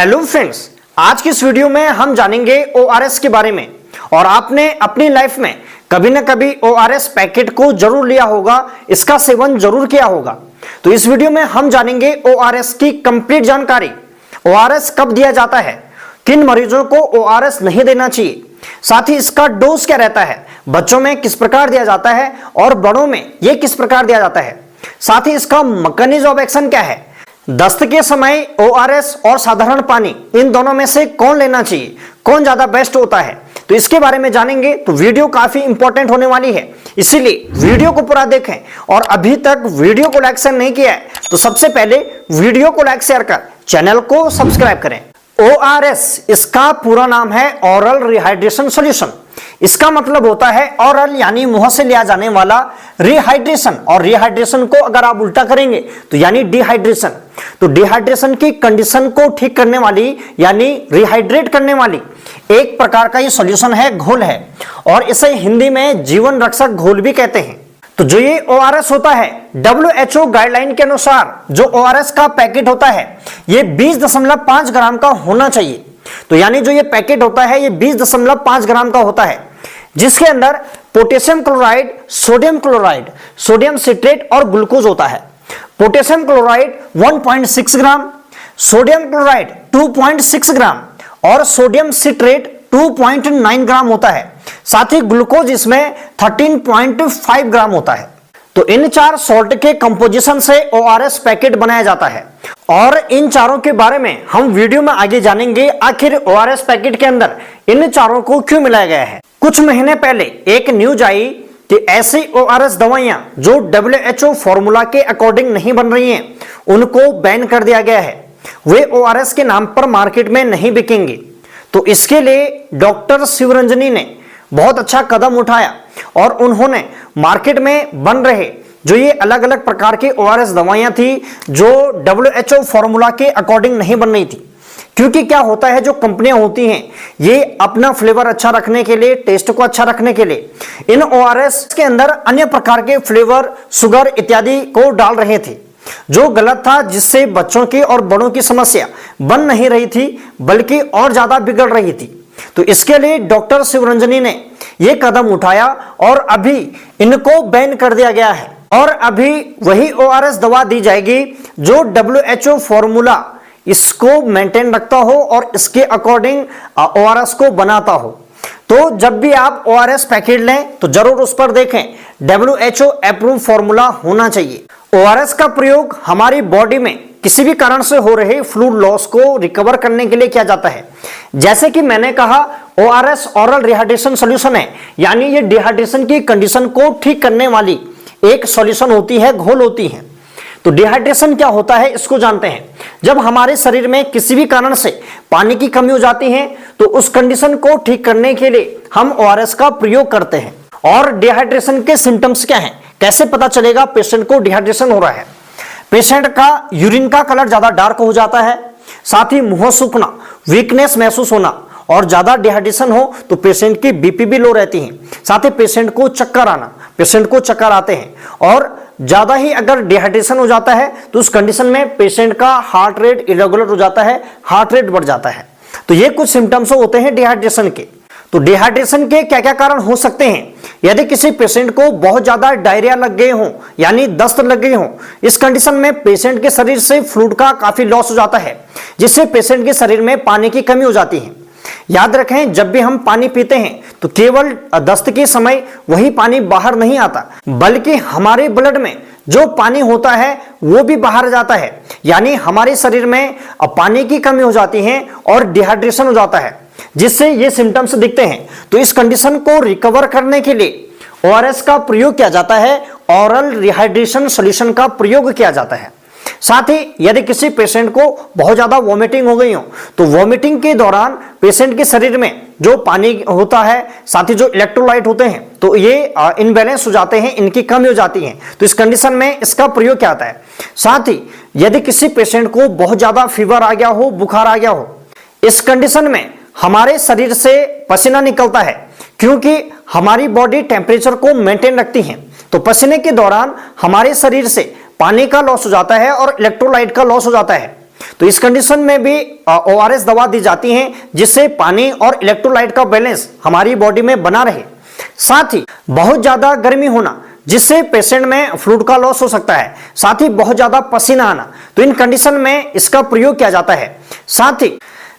Hello friends, आज की इस वीडियो में हम जानेंगे ORS के बारे में। और आपने अपनी लाइफ में कभी ना कभी ORS पैकेट को जरूर लिया होगा, इसका सेवन जरूर किया होगा। तो इस वीडियो में हम जानेंगे ORS की कंप्लीट जानकारी। ORS कब दिया जाता है, किन मरीजों को ORS नहीं देना चाहिए, साथ ही इसका डोज क्या रहता है, बच्चों में किस प्रकार दिया जाता है और बड़ों में यह किस प्रकार दिया जाता है, साथ ही इसका मैकेनिज्म ऑफ एक्शन क्या है, दस्त के समय ORS और साधारण पानी इन दोनों में से कौन लेना चाहिए, कौन ज्यादा बेस्ट होता है, तो इसके बारे में जानेंगे। तो वीडियो काफी इंपॉर्टेंट होने वाली है, इसीलिए वीडियो को पूरा देखें। और अभी तक वीडियो को लाइक शेयर नहीं किया है तो सबसे पहले वीडियो को लाइक शेयर कर चैनल को सब्सक्राइब करें। ORS इसका पूरा नाम है ऑरल रिहाइड्रेशन सॉल्यूशन। इसका मतलब होता है ऑरल यानी मुंह से लिया जाने वाला, रिहाइड्रेशन, और रिहाइड्रेशन को अगर आप उल्टा करेंगे तो यानी डिहाइड्रेशन। तो डिहाइड्रेशन की कंडीशन को ठीक करने वाली यानी रिहाइड्रेट करने वाली एक प्रकार का ये सॉल्यूशन है, घोल है, और इसे हिंदी में जीवन रक्षक घोल भी कहते हैं। तो जो ये ORS होता है, WHO गाइडलाइन के अनुसार जो ORS का पैकेट होता है ये 20.5 ग्राम का होना चाहिए। तो यानी जो ये पैकेट होता है ये 20.5 ग्राम का होता है, जिसके अंदर पोटेशियम क्लोराइड, सोडियम सिट्रेट और ग्लूकोज होता है। पोटेशियम क्लोराइड 1.6 ग्राम, सोडियम क्लोराइड 2.6 ग्राम और सोडियम सिट्रेट 2.9 ग्राम होता है। साथ ही ग्लूकोज इसमें 13.5 ग्राम होता है। तो इन चार सॉल्ट के कंपोजिशन से ORS पैकेट बनाया जाता है, और इन चारों के बारे में हम वीडियो में आगे जानेंगे। आखिर ORS पैकेट के अंदर इन चारों को क्यों मिलाया गया है। कुछ महीने पहले एक न्यूज आई कि ऐसी ORS दवाइयां जो WHO फॉर्मूला के अकॉर्डिंग नहीं बन रही हैं उनको बैन कर दिया गया है, वे ORS के नाम पर मार्केट में नहीं बिकेंगी। तो इसके लिए डॉक्टर शिवरंजनी ने बहुत अच्छा कदम उठाया और उन्होंने मार्केट में बन रहे जो ये अलग अलग प्रकार की ORS दवाइयां थी जो WHO फॉर्मूला के अकॉर्डिंग नहीं बन रही थी। क्योंकि क्या होता है, जो कंपनियां होती हैं ये अपना फ्लेवर अच्छा रखने के लिए, टेस्ट को अच्छा रखने के लिए इन ORS के अंदर अन्य प्रकार के फ्लेवर, शुगर इत्यादि को डाल रहे थे, जो गलत था, जिससे बच्चों की और बड़ों की समस्या बन नहीं रही थी बल्कि और ज्यादा बिगड़ रही थी। तो इसके लिए डॉक्टर शिवरंजनी ने यह कदम उठाया और अभी इनको बैन कर दिया गया है, और अभी वही ORS दवा दी जाएगी जो WHO फॉर्मूला इसको मेंटेन रखता हो और इसके अकॉर्डिंग ORS को बनाता हो। तो जब भी आप ORS पैकेट लें तो जरूर उस पर देखें WHO अप्रूव फॉर्मूला होना चाहिए। ORS का प्रयोग हमारी बॉडी में किसी भी कारण से हो रहे फ्लूइड लॉस को रिकवर करने के लिए किया जाता है। जैसे कि मैंने कहा, ORS ऑरल रिहाइड्रेशन सॉल्यूशन है, यानी ये डिहाइड्रेशन की कंडीशन को ठीक करने वाली एक सॉल्यूशन होती है, घोल होती है। तो डिहाइड्रेशन क्या होता है इसको जानते हैं। जब हमारे शरीर में किसी भी कारण से पानी की कमी हो जाती है तो उस कंडीशन को ठीक करने के लिए हम ORS का प्रयोग करते हैं। और डिहाइड्रेशन के सिम्टम्स क्या हैं, कैसे पता चलेगा पेशेंट को डिहाइड्रेशन हो रहा है। पेशेंट का यूरिन का कलर ज्यादा डार्क हो जाता है, साथ ही मुंह सूखना, वीकनेस महसूस होना, और ज्यादा डिहाइड्रेशन हो तो पेशेंट की BP भी लो रहती है। साथ ही पेशेंट को चक्कर आते हैं, और ज्यादा ही अगर डिहाइड्रेशन हो जाता है तो उस कंडीशन में पेशेंट का हार्ट रेट इरेगुलर हो जाता है, हार्ट रेट बढ़ जाता है। तो ये कुछ सिम्टम्स होते हैं डिहाइड्रेशन के। तो डिहाइड्रेशन के क्या क्या कारण हो सकते हैं। यदि किसी पेशेंट को बहुत ज्यादा डायरिया लग गए हो यानी दस्त लग गई हो, इस कंडीशन में पेशेंट के शरीर से फ्लूइड का काफी लॉस हो जाता है, जिससे पेशेंट के शरीर में पानी की कमी हो जाती है। याद रखें, जब भी हम पानी पीते हैं तो केवल दस्त के समय वही पानी बाहर नहीं आता, बल्कि हमारे ब्लड में जो पानी होता है वो भी बाहर जाता है, यानी हमारे शरीर में पानी की कमी हो जाती है और डिहाइड्रेशन हो जाता है, जिससे ये सिम्टम्स दिखते हैं। तो इस कंडीशन को रिकवर करने के लिए ORS का प्रयोग किया जाता है, ऑरल रिहाइड्रेशन सॉल्यूशन का प्रयोग किया जाता है। साथ ही यदि किसी पेशेंट को बहुत ज्यादा वॉमिटिंग हो गई हो तो वॉमिटिंग के दौरान पेशेंट के शरीर में जो पानी होता है, साथ ही जो इलेक्ट्रोलाइट होते हैं, तो ये इनबैलेंस हो जाते हैं, इनकी कमी हो जाती है। तो इस कंडीशन में इसका प्रयोग क्या आता है। साथ ही यदि किसी पेशेंट को बहुत ज्यादा फीवर आ गया हो, बुखार आ गया हो, इस कंडीशन में हमारे शरीर से पसीना निकलता है, क्योंकि हमारी बॉडी टेम्परेचर को मेंटेन रखती है। तो पसीने के दौरान हमारे शरीर से पानी का लॉस हो जाता है और इलेक्ट्रोलाइट का लॉस हो जाता है। तो इस कंडीशन में भी ORS दवा दी जाती है जिससे पानी और इलेक्ट्रोलाइट का बैलेंस हमारी बॉडी में बना रहे। साथ ही बहुत ज्यादा गर्मी होना जिससे पेशेंट में फ्लूइड का लॉस हो सकता है, साथ ही बहुत ज्यादा पसीना आना, तो इन कंडीशन में इसका प्रयोग किया जाता है। साथ ही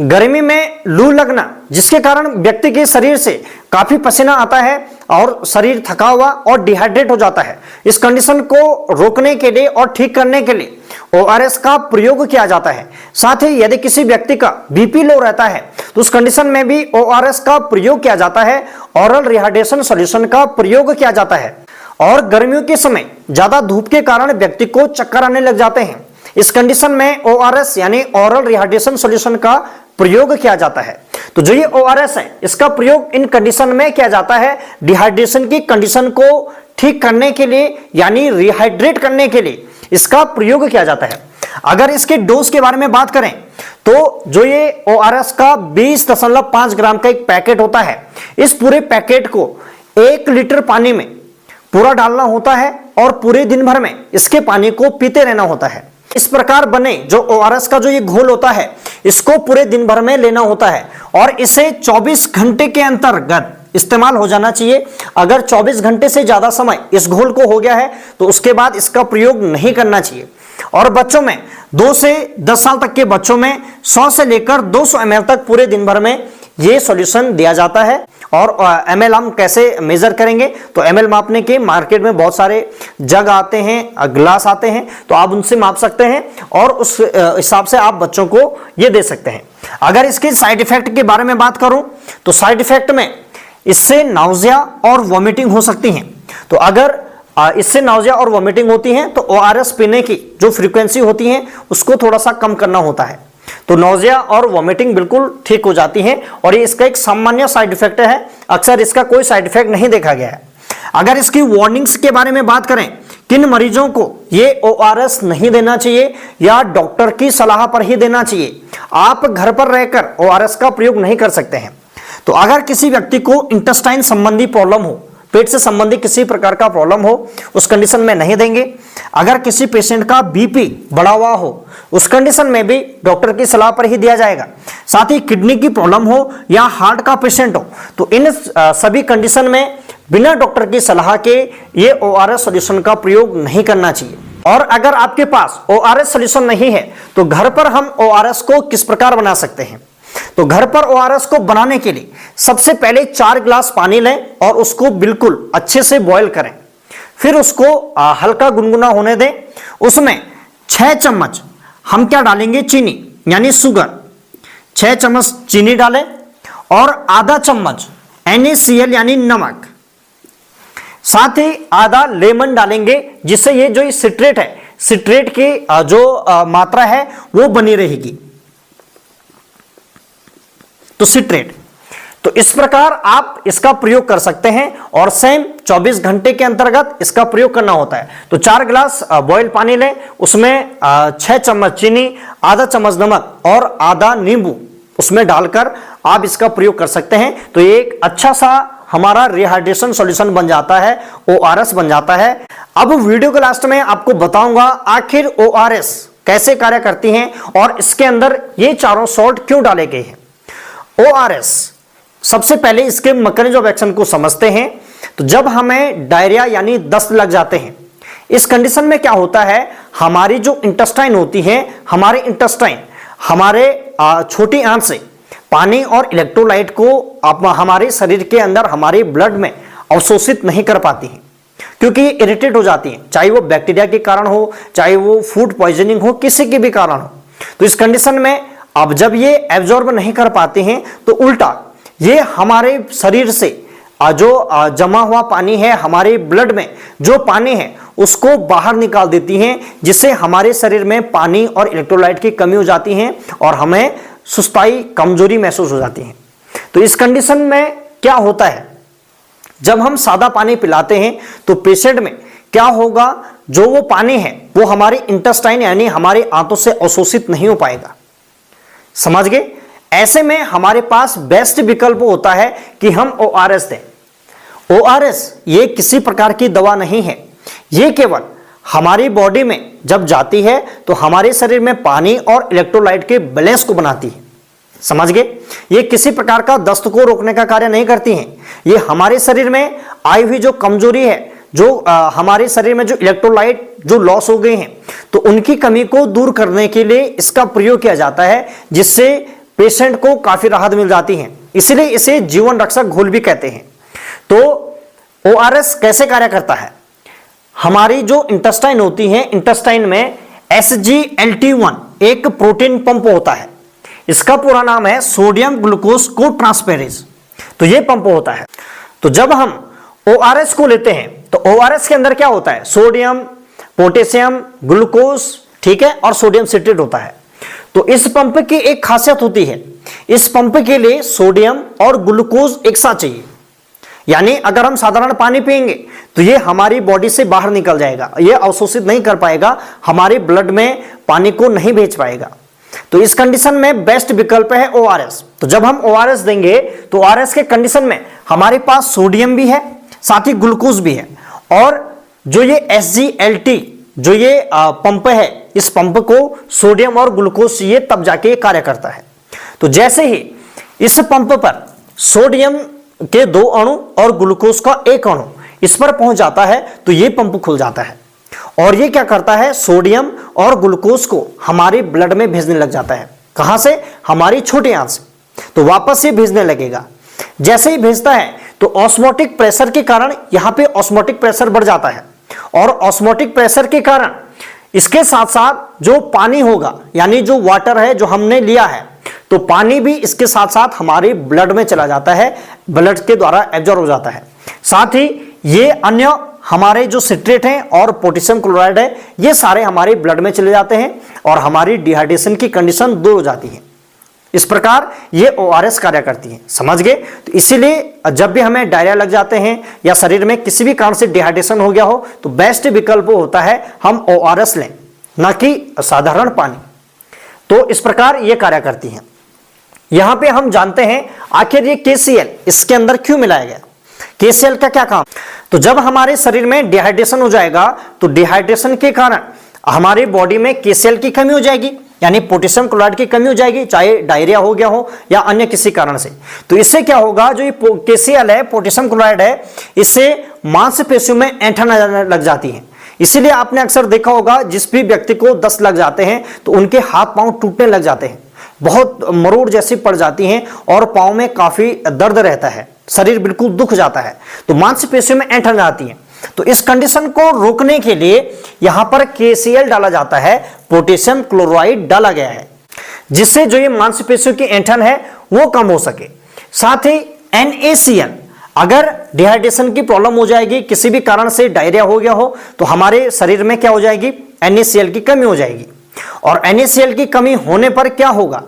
गर्मी में लू लगना जिसके कारण व्यक्ति के शरीर से काफी पसीना आता है और शरीर थका हुआ और डिहाइड्रेट हो जाता है। इस कंडीशन को रोकने के लिए और ठीक करने के लिए ORS का प्रयोग किया जाता है। साथ ही यदि किसी व्यक्ति का BP लो रहता है तो उस कंडीशन में भी ORS का प्रयोग किया जाता है, ओरल रिहाइड्रेशन सॉल्यूशन का प्रयोग किया जाता है। और गर्मियों के समय ज्यादा धूप के कारण व्यक्ति को चक्कर आने लग जाते हैं। इस कंडीशन में ORS यानी ओरल रिहाइड्रेशन सॉल्यूशन का प्रयोग किया जाता है। तो जो ये ORS है इसका प्रयोग इन कंडीशन में किया जाता है डिहाइड्रेशन की कंडीशन को ठीक करने के लिए, यानी रिहाइड्रेट करने के लिए इसका प्रयोग किया जाता है। अगर इसके डोज के बारे में बात करें तो जो ये ORS का 20.5 ग्राम का एक पैकेट होता है, इस पूरे पैकेट को 1 लीटर पानी में पूरा डालना होता है और पूरे दिन भर में इसके पानी को पीते रहना होता है। इस प्रकार बने जो ORS का जो ये घोल होता है इसको पूरे दिन भर में लेना होता है और इसे 24 घंटे के अंतर्गत इस्तेमाल हो जाना चाहिए। अगर 24 घंटे से ज्यादा समय इस घोल को हो गया है तो उसके बाद इसका प्रयोग नहीं करना चाहिए। और बच्चों में 2 से 10 साल तक के बच्चों में 100 से लेकर 200 ml तक पूरे दिन भर में ये सॉल्यूशन दिया जाता है। और ml हम कैसे मेजर करेंगे, तो ml मापने के मार्केट में बहुत सारे जग आते हैं, ग्लास आते हैं, तो आप उनसे माप सकते हैं और उस हिसाब से आप बच्चों को ये दे सकते हैं। अगर इसके साइड इफेक्ट के बारे में बात करूं तो साइड इफेक्ट में इससे नाउजिया और वॉमिटिंग हो सकती है। तो अगर इससे नाउजिया और वॉमिटिंग होती है तो ORS पीने की जो फ्रीक्वेंसी होती है उसको थोड़ा सा कम करना होता है, तो नाउजिया और वॉमिटिंग बिल्कुल ठीक हो जाती है। और ये इसका एक सामान्य साइड इफेक्ट है, अक्सर इसका कोई साइड इफेक्ट नहीं देखा गया है। अगर इसकी वार्निंग्स के बारे में बात करें, किन मरीजों को ये ORS नहीं देना चाहिए या डॉक्टर की सलाह पर ही देना चाहिए, आप घर पर रहकर ORS का प्रयोग नहीं कर सकते हैं। तो अगर किसी व्यक्ति को इंटेस्टाइन संबंधी प्रॉब्लम हो, पेट से संबंधित किसी प्रकार का प्रॉब्लम हो, उस कंडीशन में नहीं देंगे। अगर किसी पेशेंट का BP बढ़ा हुआ हो उस कंडीशन में भी डॉक्टर की सलाह पर ही दिया जाएगा। साथ ही किडनी की प्रॉब्लम हो या हार्ट का पेशेंट हो तो इन सभी कंडीशन में बिना डॉक्टर की सलाह के ये ORS सॉल्यूशन का प्रयोग नहीं करना चाहिए। और अगर आपके पास ORS सॉल्यूशन नहीं है तो घर पर हम ORS को किस प्रकार बना सकते हैं, तो घर पर ORS को बनाने के लिए सबसे पहले 4 गिलास पानी लें और उसको बिल्कुल अच्छे से बॉईल करें। फिर उसको हल्का गुनगुना होने दें। उसमें 6 चम्मच हम क्या डालेंगे, चीनी यानी शुगर, 6 चम्मच चीनी डालें और आधा चम्मच NaCl यानी नमक, साथ ही आधा लेमन डालेंगे जिससे ये जो सिट्रेट है, सिट्रेट की जो मात्रा है वो बनी रहेगी, तो सिट्रेट। तो इस प्रकार आप इसका प्रयोग कर सकते हैं और सेम 24 घंटे के अंतर्गत इसका प्रयोग करना होता है। तो 4 गिलास बॉइल पानी लें, उसमें 6 चम्मच चीनी, आधा चम्मच नमक और आधा नींबू उसमें डालकर आप इसका प्रयोग कर सकते हैं। तो ये एक अच्छा सा हमारा रिहाइड्रेशन सॉल्यूशन बन जाता है, ORS बन जाता है। अब वीडियो के लास्ट में आपको बताऊंगा आखिर ORS कैसे कार्य करती हैं और इसके अंदर ये चारों सॉल्ट क्यों डाले गए हैं। ORS सबसे पहले इसके मैकेनिज्म ऑफ एक्शन को समझते हैं। तो जब हमें डायरिया यानी दस्त लग जाते हैं, इस कंडीशन में क्या होता है, हमारी जो इंटेस्टाइन होती है, हमारे इंटेस्टाइन हमारे छोटी आंत से पानी और इलेक्ट्रोलाइट को हमारे शरीर के अंदर हमारे ब्लड में अवशोषित नहीं कर पाती हैं, क्योंकि ये इरिटेट हो जाती हैं, चाहे वो बैक्टीरिया के कारण हो, चाहे वो फूड पॉइजनिंग हो, किसी के भी कारण हो। तो इस कंडीशन में अब जब ये एब्जॉर्ब नहीं कर पाते हैं तो उल्टा ये हमारे शरीर से जो जमा हुआ पानी है, हमारे ब्लड में जो पानी है उसको बाहर निकाल देती हैं, जिससे हमारे शरीर में पानी और इलेक्ट्रोलाइट की कमी हो जाती है और हमें सुस्ताई, कमजोरी महसूस हो जाती है। तो इस कंडीशन में क्या होता है, जब हम सादा पानी पिलाते हैं तो पेशेंट में क्या होगा, जो वो पानी है वो हमारे इंटेस्टाइन यानी हमारे आंतों से अवशोषित नहीं हो पाएगा। समझ गए। ऐसे में हमारे पास बेस्ट विकल्प होता है कि हम ORS दें। ORS ये किसी प्रकार की दवा नहीं है, ये केवल हमारी बॉडी में जब जाती है तो हमारे शरीर में पानी और इलेक्ट्रोलाइट के बैलेंस को बनाती है। समझ गए? ये किसी प्रकार का दस्त को रोकने का कार्य नहीं करती हैं। ये हमारे शरीर में आई हुई जो कमजोरी है, जो हमारे शरीर में जो इलेक्ट्रोलाइट जो लॉस हो गए हैं, तो उनकी कमी को दूर करने के लिए इसका प्रयोग किया जाता है, जिससे पेशेंट को काफी राहत मिल जाती है। इसलिए इसे जीवन रक्षक घोल भी कहते हैं। तो ORS कैसे कार्य करता है? हमारी जो इंटेस्टाइन होती है, इंटेस्टाइन में SGLT1 एक प्रोटीन पंप होता है। इसका पूरा नाम है सोडियम ग्लूकोज को ट्रांसफेरेज। तो ये पंप होता है। तो जब हम ORS को लेते हैं तो ORS के अंदर क्या होता है? सोडियम, पोटेशियम, ग्लूकोज, ठीक है, और सोडियम सिट्रेट होता है। तो इस पंप की एक खासियत होती है, इस पंप के लिए सोडियम और ग्लूकोज एक साथ चाहिए। यानी अगर हम साधारण पानी पिएंगे तो ये हमारी बॉडी से बाहर निकल जाएगा, ये अवशोषित नहीं कर पाएगा, हमारे ब्लड में पानी को नहीं भेज पाएगा। तो इस कंडीशन में बेस्ट विकल्प है ORS। तो जब हम ORS देंगे तो ORS के कंडीशन में हमारे पास सोडियम भी है, साथ ही ग्लूकोज भी है, और जो ये SGLT जो ये पंप है, इस पंप को सोडियम और ग्लूकोज चाहिए, तब जाके कार्य करता है। तो जैसे ही इस पंप पर सोडियम के 2 अणु और ग्लूकोज का 1 अणु इस पर पहुंच जाता है तो ये पंप खुल जाता है, और ये क्या करता है? सोडियम और ग्लूकोज को हमारे ब्लड में भेजने लग जाता है। कहां से? हमारी छोटी आंत से। तो वापस ये भेजने लगेगा। जैसे ही भेजता है तो ऑस्मोटिक प्रेशर के कारण यहां पे ऑस्मोटिक प्रेशर बढ़ जाता है, और ऑस्मोटिक प्रेशर के कारण इसके साथ साथ जो पानी होगा, यानी जो वाटर है जो हमने लिया है, तो पानी भी इसके साथ साथ हमारे ब्लड में चला जाता है, ब्लड के द्वारा एब्जॉर्ब हो जाता है। साथ ही ये अन्य हमारे जो सिट्रेट हैं और पोटेशियम क्लोराइड है, ये सारे हमारे ब्लड में चले जाते हैं और हमारी डिहाइड्रेशन की कंडीशन दूर हो जाती है। इस प्रकार ये ORS कार्य करती है। समझ गए? तो इसीलिए जब भी हमें डायरिया लग जाते हैं या शरीर में किसी भी कारण से डिहाइड्रेशन हो गया हो, तो बेस्ट विकल्प होता है हम ORS लें, ना कि साधारण पानी। तो इस प्रकार ये कार्य करती है। यहां पे हम जानते हैं आखिर ये KCl इसके अंदर क्यों मिलाया गया, KCl का क्या काम? तो जब हमारे शरीर में डिहाइड्रेशन हो जाएगा तो डिहाइड्रेशन के कारण हमारी बॉडी में KCl की कमी हो जाएगी, यानी पोटेशियम क्लोराइड की कमी हो जाएगी, चाहे डायरिया हो गया हो या अन्य किसी कारण से। तो इससे क्या होगा? जो ये KCl है, पोटेशियम क्लोराइड है, इससे मांसपेशियों में ऐंठन लग जाती है। इसीलिए आपने अक्सर देखा होगा, जिस भी व्यक्ति को दस्त लग जाते हैं तो उनके हाथ पांव टूटने लग जाते हैं, बहुत मरोड़ जैसी पड़ जाती हैं और पांव में काफी दर्द रहता है, शरीर बिल्कुल दुख जाता है, तो मांसपेशियों में ऐंठन जाती है। तो इस कंडीशन को रोकने के लिए यहां पर KCl डाला जाता है, पोटेशियम क्लोराइड डाला गया है, जिससे जो ये मांसपेशियों की ऐंठन है वो कम हो सके। साथ ही NaCl, अगर डिहाइड्रेशन की प्रॉब्लम हो जाएगी, किसी भी कारण से डायरिया हो गया हो, तो हमारे शरीर में क्या हो जाएगी? NaCl की कमी हो जाएगी, और NaCl की कमी होने पर क्या होगा?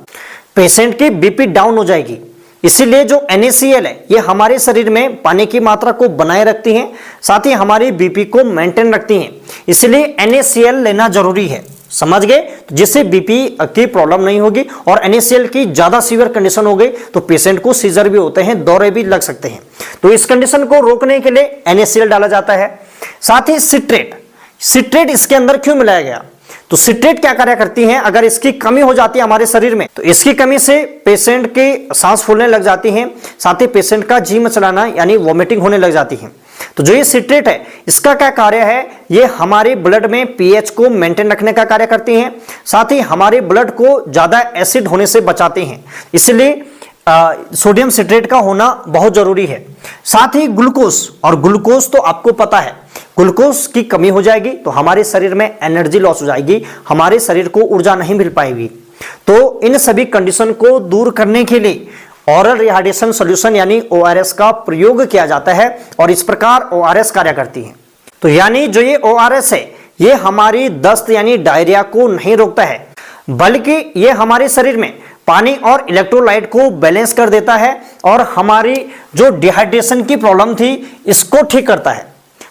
पेशेंट की BP डाउन हो जाएगी। इसीलिए जो NaCl है ये हमारे शरीर में पानी की मात्रा को बनाए रखती है, साथ ही हमारी BP को मेंटेन रखती है। इसलिए NaCl लेना जरूरी है। समझ गए? जिससे BP की प्रॉब्लम नहीं होगी, और NaCl की ज्यादा सीवियर कंडीशन हो गई तो पेशेंट को सीजर भी होते हैं, दौरे भी लग सकते हैं। तो इस कंडीशन को रोकने के लिए NaCl डाला जाता है। साथ ही सिट्रेट इसके अंदर क्यों मिलाया गया? तो सिट्रेट क्या कार्य करती है? अगर इसकी कमी हो जाती है हमारे शरीर में, तो इसकी कमी से पेशेंट के सांस फूलने लग जाती है, साथ ही पेशेंट का जी मचलाना यानी वॉमिटिंग होने लग जाती है। तो जो ये सिट्रेट है, इसका क्या कार्य है? ये हमारे ब्लड में pH को मेंटेन रखने का कार्य करती हैं, साथ ही हमारे ब्लड को ज्यादा एसिड होने से बचाते हैं। इसलिए सोडियम सिट्रेट का होना बहुत जरूरी है। साथ ही ग्लूकोज, और ग्लूकोज तो आपको पता है, ग्लूकोज की कमी हो जाएगी तो हमारे शरीर में एनर्जी लॉस हो जाएगी, हमारे शरीर को ऊर्जा नहीं मिल पाएगी। तो इन सभी कंडीशन को दूर करने के लिए ओरल रिहाइड्रेशन सॉल्यूशन यानी ORS का प्रयोग किया जाता है, और इस प्रकार ORS कार्य करती है। तो यानी जो ये ORS है, ये हमारी दस्त यानी डायरिया को नहीं रोकता है, बल्कि ये हमारे शरीर में पानी और इलेक्ट्रोलाइट को बैलेंस कर देता है, और हमारी जो डिहाइड्रेशन की प्रॉब्लम थी इसको ठीक करता है।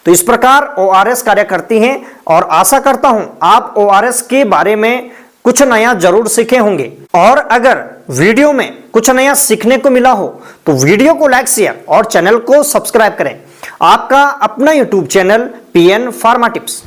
तो इस प्रकार ORS कार्य करती हैं, और आशा करता हूं आप ORS के बारे में कुछ नया जरूर सीखे होंगे। और अगर वीडियो में कुछ नया सीखने को मिला हो तो वीडियो को लाइक, शेयर और चैनल को सब्सक्राइब करें। आपका अपना YouTube channel PN pharma tips.